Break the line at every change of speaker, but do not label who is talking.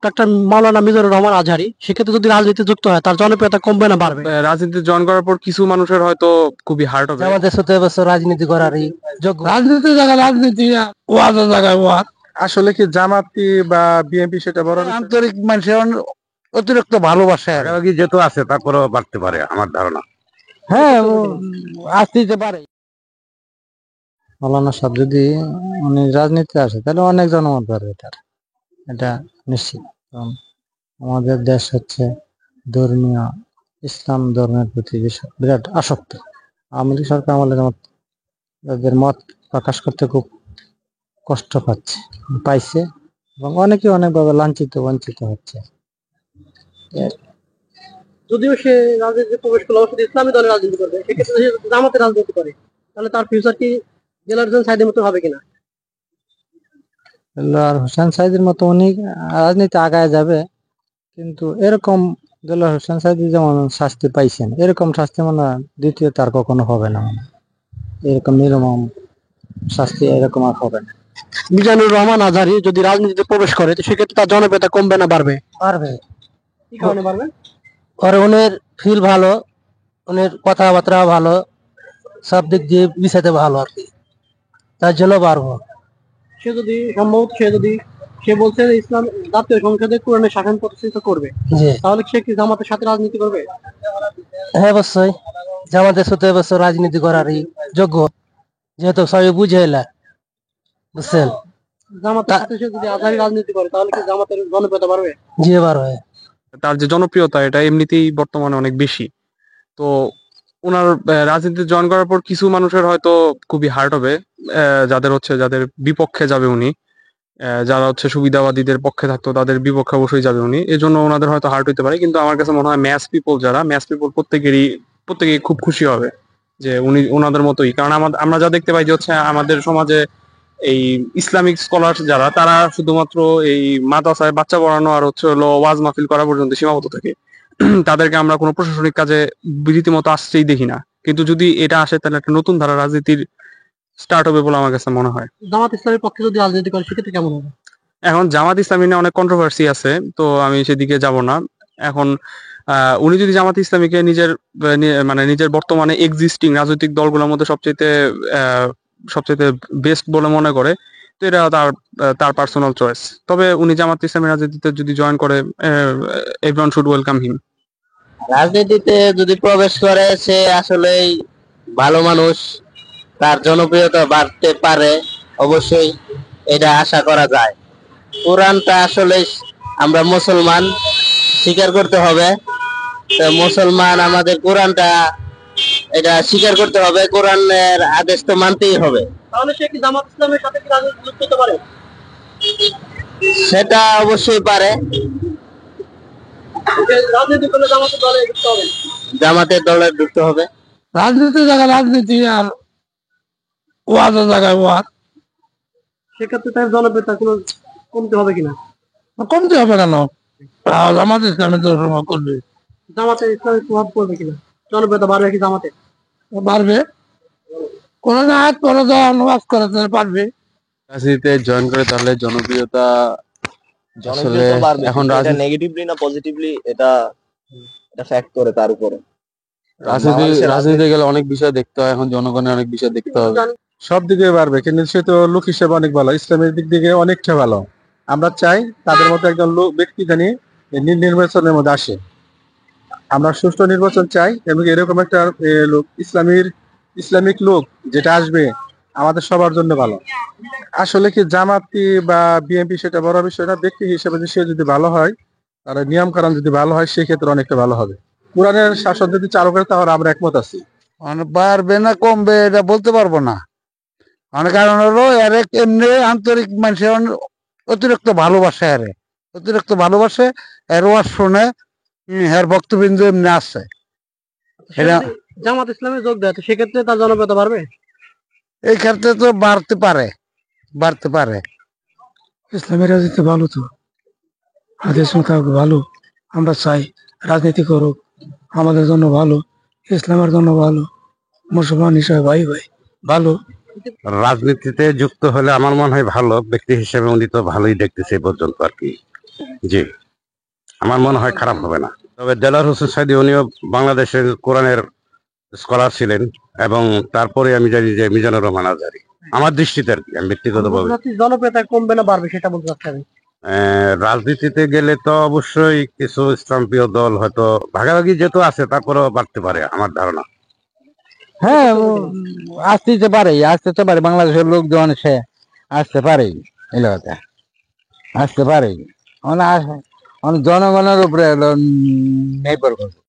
Doctor মাওলানা মিজানুর রহমান আজহারী, সেক্ষেত্রে যদি রাজনীতি যুক্ত হয় তার জনপ্রিয়তা কমবে না বাড়বে?
রাজনীতি জয়েন করার পর কিছু মানুষের হয়তো খুবই হার্ট হবে।
আমাদের 17 বছর রাজনীতি করারই যোগ্য।
রাজনীতির জায়গায় রাজনীতি, ওয়াজের জায়গায় ওয়াজ। আসলে কি জামাতি বা বিএনপি সেটা বড় বিষয় না। আন্তরিক মানুষের অতিরিক্ত ভালোবাসে
ভাগাভাগি যেহেতু আছে তারপরেও বাড়তে পারে আমার ধারণা।
হ্যাঁ, আসতে পারে।
মৌলানা সাহেব যদি উনি রাজনীতিতে আসে তাহলে অনেক জনমত বাড়বে, এটা নিশ্চিত। কারণ আমাদের দেশ হচ্ছে ধর্মীয়, ইসলাম ধর্মের প্রতি বিরাট আসক্ত। আওয়ামী লীগ সরকার আমলে তাদের মত প্রকাশ করতে খুব কষ্ট পাইছে এবং অনেকে অনেকভাবে লাঞ্ছিত বঞ্চিত হচ্ছে।
যদিও সে রাজনীতিতে প্রবেশ করলে অবশ্যই ইসলামী দলের রাজনীতি করবে, সেক্ষেত্রে সে জামাতে রাজনীতি করে, তাহলে তার ফিউচার কি দেলোয়ার হোসেন সাইদের মতো হবে কিনা?
দেলোয়ার হোসেন সাইদের মতো উনি রাজনীতি আগায় যাবে, কিন্তু এরকম দেলোয়ার হোসেন সাইদি যেমন শাস্তি পাইছেন এরকম শাস্তি মনে হয় দ্বিতীয় তার কখনো হবে না। এরকম নির্মম শাস্তি এরকম আর হবে না।
মিজানুর রহমান আজহারী যদি রাজনীতিতে প্রবেশ করে তো সেক্ষেত্রে তার জনপ্রিয়তা কমবে না বাড়বে?
পারবে।
কি কারণে বাড়বে?
আর ওনের ফিল ভালো, ওনের কথাবার্তা ভালো, সব দিক দিয়ে বিষয়তে ভালো আর কি, তার জন্য পারবো।
সে যদি সম্ভবত সে বলছে যে ইসলাম জাতীয় সংসদে কোরআনের শাসন প্রতিষ্ঠিত করবে, তাহলে সে কি জামাতের সাথে রাজনীতি করবে?
হ্যাঁ, অবশ্যই। জামাতে 17 বছর রাজনীতি করারই যোগ্য, যেহেতু সবাই বুঝে এলা, বুঝছেন।
জামাতের সাথে সে যদি আজহারী রাজনীতি করে তাহলে কি জামাতের জনপ্রিয়তা বাড়বে?
জি পারবে।
তার যে জনপ্রিয়তা এটা এমনিতেই বর্তমানে অনেক বেশি। তো ওনার রাজনীতি জয়েন করার পর কিছু মানুষের হয়তো খুবই হার্ট হবে, যাদের বিপক্ষে যাবে উনি। যারা হচ্ছে সুবিধাবাদীদের পক্ষে থাকতো তাদের বিপক্ষে অবশ্যই যাবে উনি, এজন্য ওনাদের হয়তো হার্ট হইতে পারে। কিন্তু আমার কাছে মনে হয় ম্যাস পিপল প্রত্যেকেই খুব খুশি হবে যে উনি ওনাদের মতোই। কারণ আমরা যা দেখতে পাই যে হচ্ছে আমাদের সমাজে এই ইসলামিক স্কলার যারা, তারা শুধুমাত্র এই মাদ্রাসায় বাচ্চা পড়ানো আর হচ্ছে হলো ওয়াজ মাহফিল করা পর্যন্ত সীমাবদ্ধ থাকে। তাদেরকে আমরা কোনো প্রশাসনিক কাজে রীতিমতো আসছেই দেখি না। কিন্তু যদি এটা আসে তাহলে একটা নতুন ধারা রাজনীতির স্টার্ট হবে বলে আমার কাছে মনে হয়।
জামাত ইসলামের পক্ষে যদি রাজনীতি করে সেক্ষেত্রে কেমন হবে?
এখন জামাত ইসলামী নিয়ে অনেক কন্ট্রোভার্সি আছে, তো আমি সেদিকে যাব না এখন। উনি যদি জামাত ইসলামীকে নিজের বর্তমানে এক্সিস্টিং রাজনৈতিক দলগুলোর মধ্যে সবচেয়ে বেস্ট বলে মনে করে, তো এটা তার পার্সোনাল চয়েস। তবে উনি জামাত ইসলামী রাজনীতিতে যদি জয়েন করে, এভরিওয়ান শুড ওয়েলকাম হিম।
রাজনীতিতে যদি প্রবেশ করে সে আসলেই ভালো মানুষ, তার জনপ্রিয়তা বাড়তে পারে অবশ্যই, এটা আশা করা যায়। কোরআনটা আসলে আমরা মুসলমান, স্বীকার করতে হবে। তো মুসলমান আমাদের কোরআনটা এটা স্বীকার করতে হবে, কোরআনের আদেশ তো মানতেই হবে।
তাহলে সে কি জামাত ইসলামের সাথে কি রাজনীতি যুক্ত হতে পারে?
সেটা অবশ্যই পারে।
রাজনীতি করলে জামাতের দলে যুক্ত হবে?
জামাতের দলে যুক্ত হবে।
রাজনীতির জায়গায় রাজনীতি, আর ওয়াজের জায়গায় ওয়াজ।
সেক্ষেত্রে তার জনপ্রিয়তা কোনো কমতে হবে কিনা?
কমতে হবে কেন? আমাদের ইসলামে তো করবে,
জামাতের ইসলামের প্রভাব পড়বে কিনা? জনপ্রিয়তা বাড়বে কি জামাতে?
পারবে। কোন হাত করে ওয়াজ করে পারবে।
রাজনীতিতে জয়েন করে তাহলে জনপ্রিয়তা আসলে এখন
নেগেটিভলি না পজিটিভলি, এটা ফ্যাক্ট করে তার উপরে।
রাজনীতি গেলে অনেক বিষয় দেখতে হয়, এখন জনগণের অনেক বিষয় দেখতে হবে।
সব দিকে পারবে, কিন্তু সে তো লোক হিসেবে অনেক ভালো, ইসলামের দিক থেকে অনেকটা ভালো। আমরা চাই তাদের মতো একজন ব্যক্তি জানি নির্বাচনের মধ্যে আসে। আমরা সুষ্ঠু নির্বাচন চাই এবং এরকম একটা লোক, ইসলামিক লোক যেটা আসবে আমাদের সবার জন্য ভালো। আসলে কি জামাতি বা বিএনপি সেটা বড় বিষয় না, ব্যক্তি হিসেবে সে যদি ভালো হয়, তার নিয়ম কানুন যদি ভালো হয়, সেক্ষেত্রে অনেকটা ভালো হবে। কোরআনের শাসন যদি চালু করে তাহলে আমরা একমত আছি। বাড়বে না কমবে এটা বলতে পারবো না, অনেক কারণ হলো এর এমনি আন্তরিক মানুষের অতিরিক্ত ভালোবাসে এর ওয়াজ শুনে, এর ভক্তবৃন্দ এমনি আসছে।
জামাত ইসলামে যোগ দেয় তো সেক্ষেত্রে তার জনপ্রিয়তা বাড়বে?
এই ক্ষেত্রে তো বাড়তে পারে। ইসলামের রাজনীতি ভালো, তো হাদিস মোতাবেক ভালো। আমরা চাই রাজনীতি করুক, আমাদের জন্য ভালো, ইসলামের জন্য ভালো, মুসলমান হিসাবে ভাই ভালো।
রাজনীতিতে যুক্ত হলে আমার মনে হয় ভালো, ব্যক্তি হিসেবে উনি তো ভালোই দেখতেছে এই পর্যন্ত আর কি। জি, আমার মনে হয় খারাপ হবে না। তবে দেলোয়ার হোসেন সাইদী উনিও বাংলাদেশের কোরআনের স্কলার ছিলেন, এবং তারপরে আমি জানি যে মিজানুর রহমান আজহারি, আমার দৃষ্টিতে আর কি, আমি ব্যক্তিগতভাবে।
জনপ্রিয়তা কমবে না বাড়বে সেটা বলতে চাচ্ছি আমি।
রাজনীতিতে গেলে তো অবশ্যই কিছু ইসলামপ্রিয় দল হয়তো ভাগাভাগি যেহেতু আছে, তারপরেও বাড়তে পারে আমার ধারণা।
হ্যাঁ, আসতে পারে বাংলাদেশের লোকজন সে আসতে পারে এলাকাতে, আসতে পারে। জনগণের উপরে নির্ভর করবে।